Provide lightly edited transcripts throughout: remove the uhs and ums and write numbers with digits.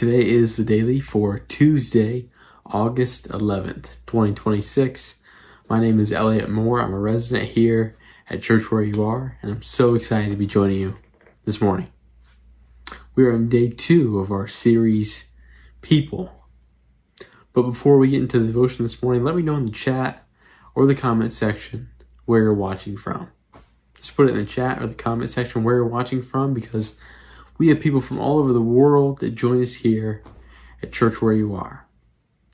Today is the daily for Tuesday, August 11th, 2026. My name is Elliot Moore. I'm a resident here at Church Where You Are, and I'm so excited to be joining you this morning. We are on day 2 of our series, People. But before we get into the devotion this morning, let me know in the chat or the comment section where you're watching from. Just put it in the chat or the comment section where you're watching from, because we have people from all over the world that join us here at Church Where You Are.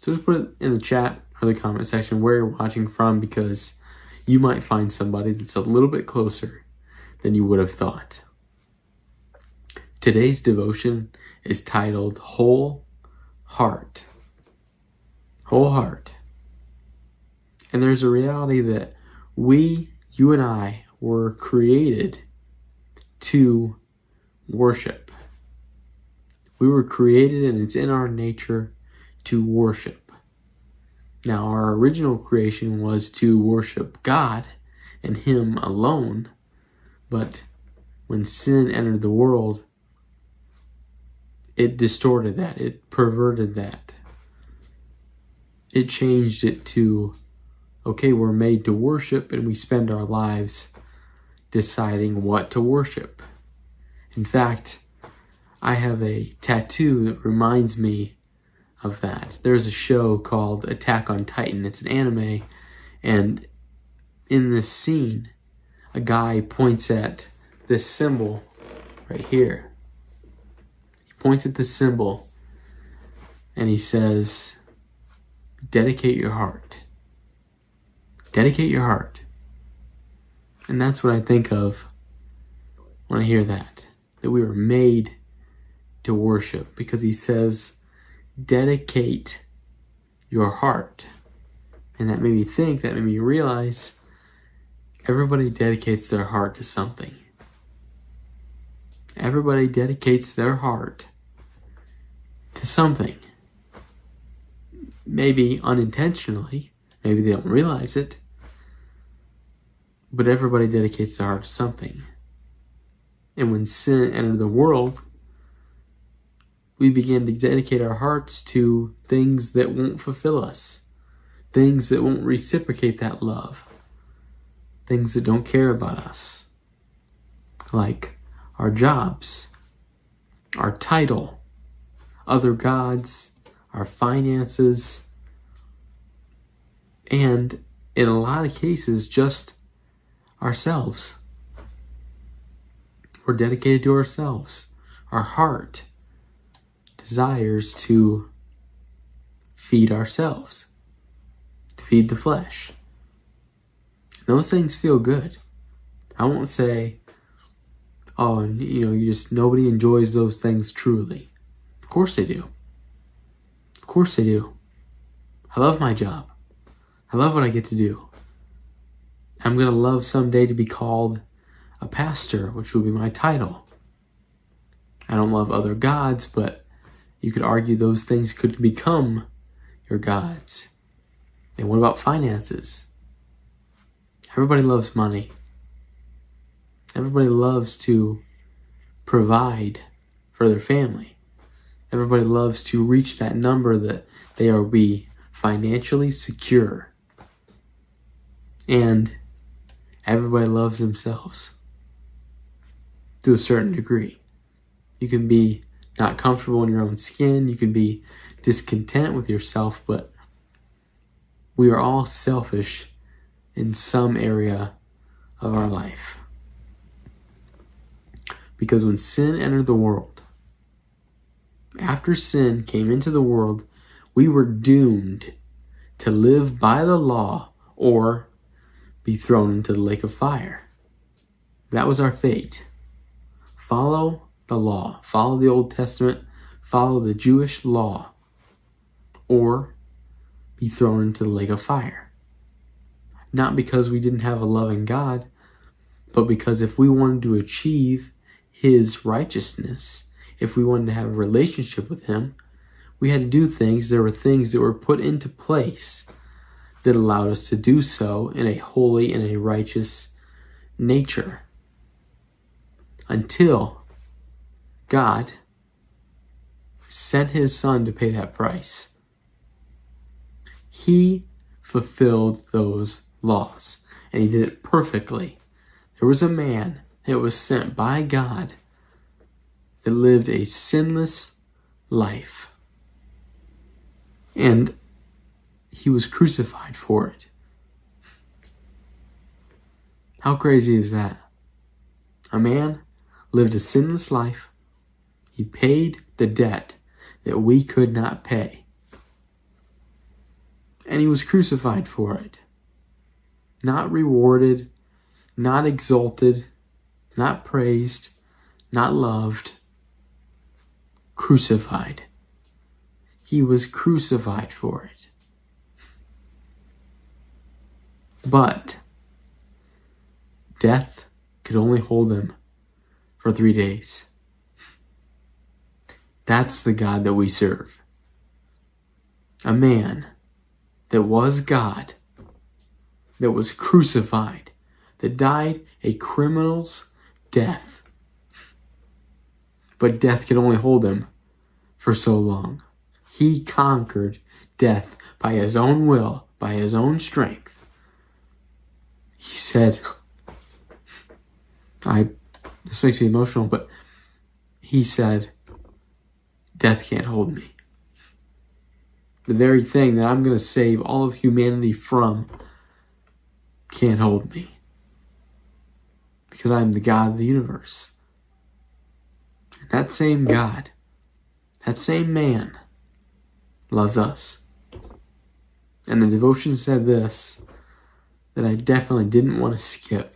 So just put it in the chat or the comment section where you're watching from, because you might find somebody that's a little bit closer than you would have thought. Today's devotion is titled Whole Heart. Whole heart. And there's a reality that you and I, were created to worship. We were created, and it's in our nature to worship. Now, our original creation was to worship God and Him alone, but when sin entered the world, it distorted that, it perverted that. It changed it to, okay, we're made to worship, and we spend our lives deciding what to worship. In fact, I have a tattoo that reminds me of that. There's a show called Attack on Titan. It's an anime, and in this scene, a guy points at this symbol right here. He points at this symbol, and he says, dedicate your heart. Dedicate your heart. And that's what I think of when I hear that we were made to worship, because he says, dedicate your heart. And that made me think, that made me realize, everybody dedicates their heart to something. Everybody dedicates their heart to something. Maybe unintentionally, maybe they don't realize it, but everybody dedicates their heart to something. And when sin entered the world, we began to dedicate our hearts to things that won't fulfill us, things that won't reciprocate that love, things that don't care about us, like our jobs, our title, other gods, our finances, and in a lot of cases, just ourselves. We're dedicated to ourselves. Our heart desires to feed ourselves, to feed the flesh. Those things feel good. I won't say, nobody enjoys those things truly. Of course they do. Of course they do. I love my job. I love what I get to do. I'm going to love someday to be called a pastor, which will be my title. I don't love other gods, but you could argue those things could become your gods. And what about finances? Everybody loves money. Everybody loves to provide for their family. Everybody loves to reach that number that they will be financially secure. And everybody loves themselves to a certain degree. You can be not comfortable in your own skin. You can be discontent with yourself, but we are all selfish in some area of our life. Because when sin entered the world, after sin came into the world, we were doomed to live by the law or be thrown into the lake of fire. That was our fate. Follow the law. Follow the Old Testament. Follow the Jewish law. Or be thrown into the lake of fire. Not because we didn't have a loving God, but because if we wanted to achieve His righteousness, if we wanted to have a relationship with Him, we had to do things. There were things that were put into place that allowed us to do so in a holy and a righteous nature. Until God sent his son to pay that price. He fulfilled those laws, and he did it perfectly. There was a man that was sent by God that lived a sinless life, and he was crucified for it. How crazy is that? A man lived a sinless life. He paid the debt that we could not pay. And he was crucified for it. Not rewarded, not exalted, not praised, not loved. Crucified. He was crucified for it. But death could only hold him for 3 days. That's the God that we serve. A man that was God, that was crucified, that died a criminal's death. But death could only hold him for so long. He conquered death by his own will, by his own strength. He said, this makes me emotional, but he said, death can't hold me. The very thing that I'm going to save all of humanity from can't hold me. Because I'm the God of the universe. And that same God, that same man, loves us. And the devotion said this, that I definitely didn't want to skip.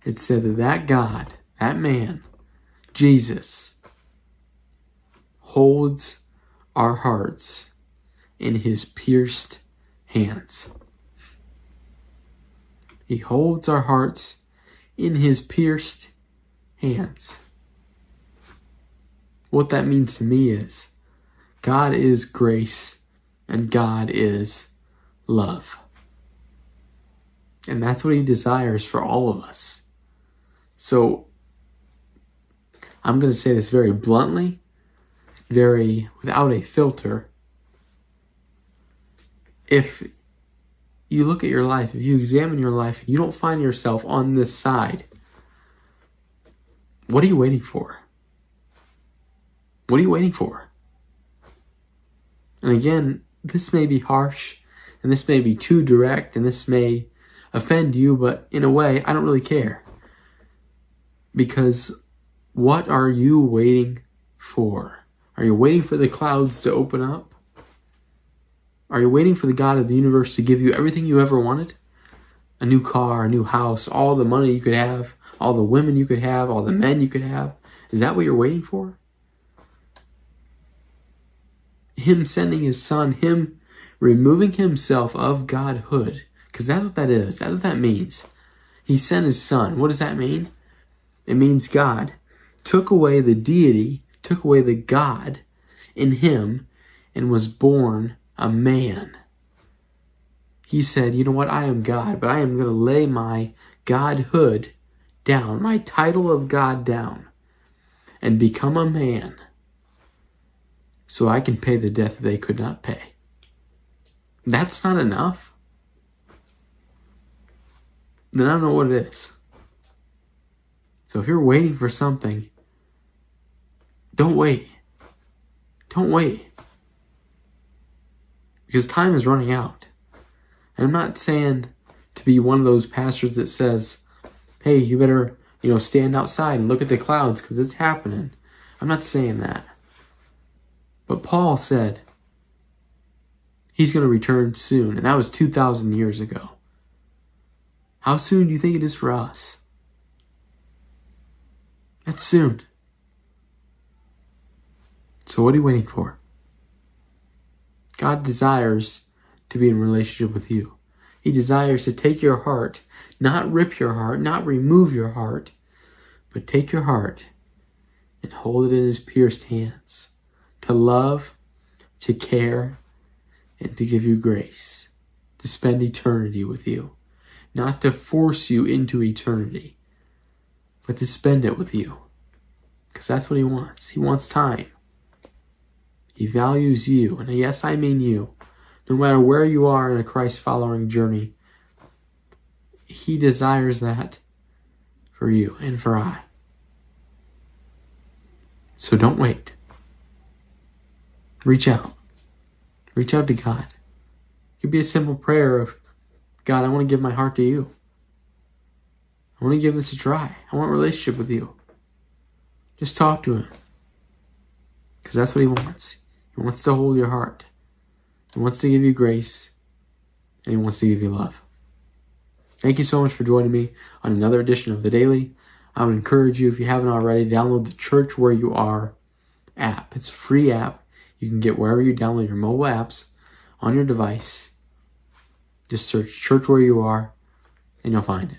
It said that God, that man, Jesus, holds our hearts in his pierced hands. He holds our hearts in his pierced hands. What that means to me is God is grace and God is love. And that's what he desires for all of us. So I'm going to say this very bluntly, very without a filter. If you look at your life, if you examine your life, and you don't find yourself on this side, what are you waiting for? What are you waiting for? And again, this may be harsh, and this may be too direct, and this may offend you, but in a way, I don't really care. Because what are you waiting for? Are you waiting for the clouds to open up? Are you waiting for the God of the universe to give you everything you ever wanted? A new car, a new house, all the money you could have, all the women you could have, all the men you could have. Is that what you're waiting for? Him sending his son, him removing himself of Godhood. Because that's what that is. That's what that means. He sent his son. What does that mean? It means God took away the deity, took away the God in him, and was born a man. He said, you know what, I am God, but I am going to lay my Godhood down, my title of God down, and become a man so I can pay the debt that they could not pay. That's not enough? Then I don't know what it is. So if you're waiting for something, don't wait. Don't wait. Because time is running out. And I'm not saying to be one of those pastors that says, hey, you better, stand outside and look at the clouds because it's happening. I'm not saying that. But Paul said he's going to return soon. And that was 2,000 years ago. How soon do you think it is for us? That's soon. So what are you waiting for? God desires to be in relationship with you. He desires to take your heart, not rip your heart, not remove your heart, but take your heart and hold it in his pierced hands to love, to care, and to give you grace, to spend eternity with you. Not to force you into eternity, but to spend it with you. Because that's what he wants. He wants time. He values you. And yes, I mean you. No matter where you are in a Christ-following journey, He desires that for you and for I. So don't wait. Reach out. Reach out to God. It could be a simple prayer of, God, I want to give my heart to you. I want to give this a try. I want a relationship with you. Just talk to Him. Because that's what He wants. He wants to hold your heart. He wants to give you grace. And He wants to give you love. Thank you so much for joining me on another edition of The Daily. I would encourage you, if you haven't already, download the Church Where You Are app. It's a free app. You can get wherever you download your mobile apps on your device. Just search Church Where You Are and you'll find it.